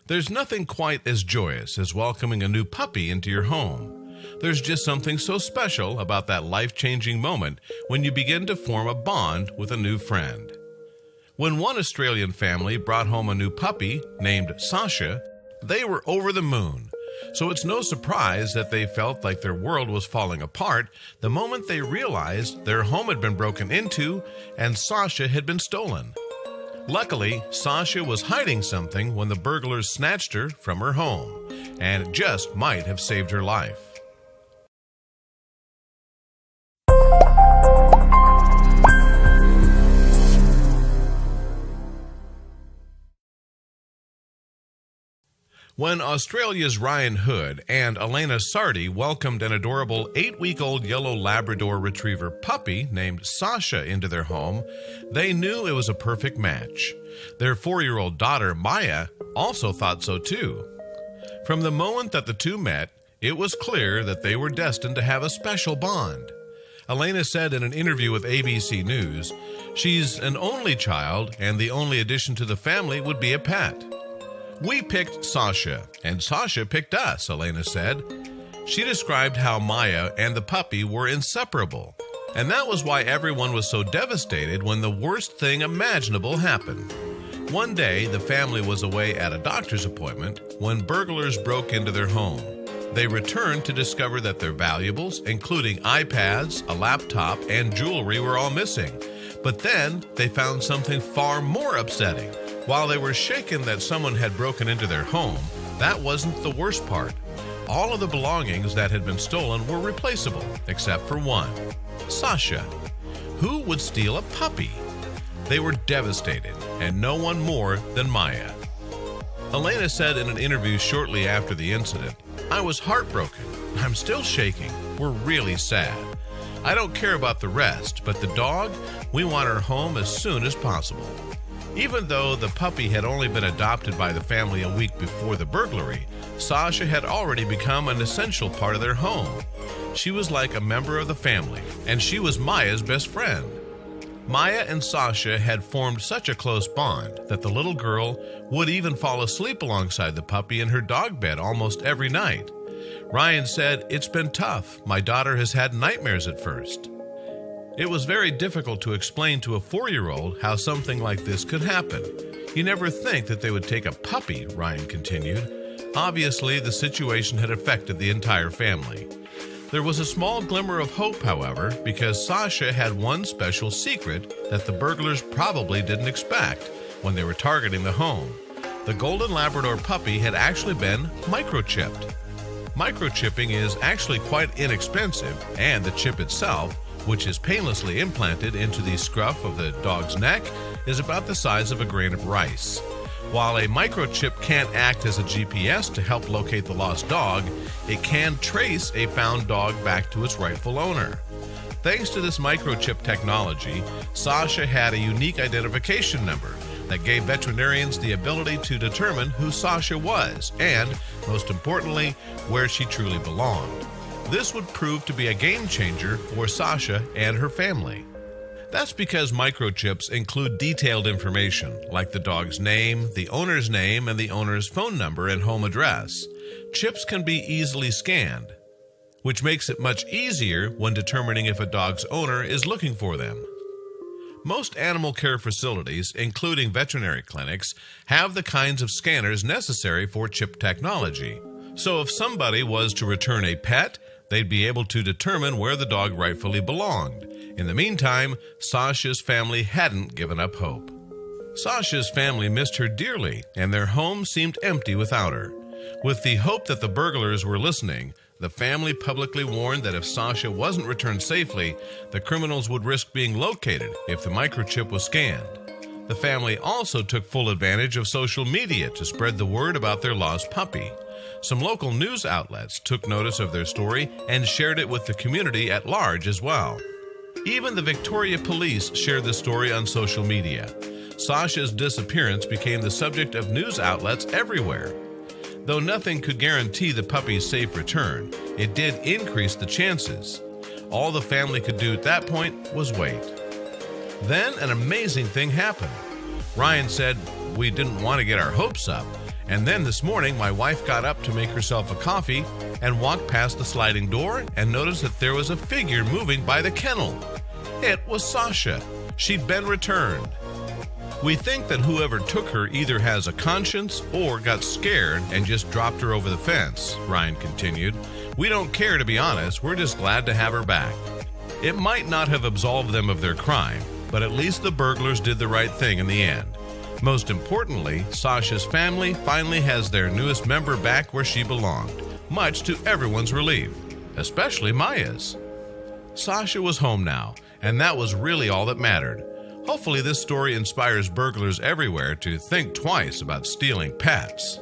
There's nothing quite as joyous as welcoming a new puppy into your home. There's just something so special about that life-changing moment when you begin to form a bond with a new friend. When one Australian family brought home a new puppy named Sasha, they were over the moon. So it's no surprise that they felt like their world was falling apart the moment they realized their home had been broken into and Sasha had been stolen. Luckily, Sasha was hiding something when the burglars snatched her from her home, and it just might have saved her life. When Australia's Ryan Hood and Elena Sardi welcomed an adorable 8-week-old yellow Labrador Retriever puppy named Sasha into their home, they knew it was a perfect match. Their 4-year-old daughter, Maya, also thought so too. From the moment that the two met, it was clear that they were destined to have a special bond. Elena said in an interview with ABC News, "She's an only child, and the only addition to the family would be a pet. We picked Sasha, and Sasha picked us," Elena said. She described how Maya and the puppy were inseparable, and that was why everyone was so devastated when the worst thing imaginable happened. One day, the family was away at a doctor's appointment when burglars broke into their home. They returned to discover that their valuables, including iPads, a laptop, and jewelry, were all missing. But then they found something far more upsetting. While they were shaken that someone had broken into their home, that wasn't the worst part. All of the belongings that had been stolen were replaceable, except for one: Sasha. Who would steal a puppy? They were devastated, and no one more than Maya. Elena said in an interview shortly after the incident, "I was heartbroken. I'm still shaking. We're really sad. I don't care about the rest, but the dog, we want her home as soon as possible." Even though the puppy had only been adopted by the family a week before the burglary, Sasha had already become an essential part of their home. She was like a member of the family, and she was Maya's best friend. Maya and Sasha had formed such a close bond that the little girl would even fall asleep alongside the puppy in her dog bed almost every night. Ryan said, "It's been tough. My daughter has had nightmares at first." It was very difficult to explain to a 4-year-old how something like this could happen. You never think that they would take a puppy, Ryan continued. Obviously, the situation had affected the entire family. There was a small glimmer of hope, however, because Sasha had one special secret that the burglars probably didn't expect when they were targeting the home. The golden Labrador puppy had actually been microchipped. Microchipping is actually quite inexpensive, and the chip itself, which is painlessly implanted into the scruff of the dog's neck, is about the size of a grain of rice. While a microchip can't act as a GPS to help locate the lost dog, it can trace a found dog back to its rightful owner. Thanks to this microchip technology, Sasha had a unique identification number that gave veterinarians the ability to determine who Sasha was and, most importantly, where she truly belonged. This would prove to be a game changer for Sasha and her family. That's because microchips include detailed information like the dog's name, the owner's name, and the owner's phone number and home address. Chips can be easily scanned, which makes it much easier when determining if a dog's owner is looking for them. Most animal care facilities, including veterinary clinics, have the kinds of scanners necessary for chip technology. So if somebody was to return a pet, they'd be able to determine where the dog rightfully belonged. In the meantime, Sasha's family hadn't given up hope. Sasha's family missed her dearly, and their home seemed empty without her. With the hope that the burglars were listening, the family publicly warned that if Sasha wasn't returned safely, the criminals would risk being located if the microchip was scanned. The family also took full advantage of social media to spread the word about their lost puppy. Some local news outlets took notice of their story and shared it with the community at large as well. Even the Victoria Police shared the story on social media. Sasha's disappearance became the subject of news outlets everywhere. Though nothing could guarantee the puppy's safe return, it did increase the chances. All the family could do at that point was wait. Then an amazing thing happened. Ryan said, "We didn't want to get our hopes up, And then this morning, my wife got up to make herself a coffee and walked past the sliding door and noticed that there was a figure moving by the kennel. It was Sasha. She'd been returned. We think that whoever took her either has a conscience or got scared and just dropped her over the fence, Ryan continued. We don't care, to be honest. We're just glad to have her back. It might not have absolved them of their crime, but at least the burglars did the right thing in the end. Most importantly, Sasha's family finally has their newest member back where she belonged, much to everyone's relief, especially Maya's. Sasha was home now, and that was really all that mattered. Hopefully this story inspires burglars everywhere to think twice about stealing pets.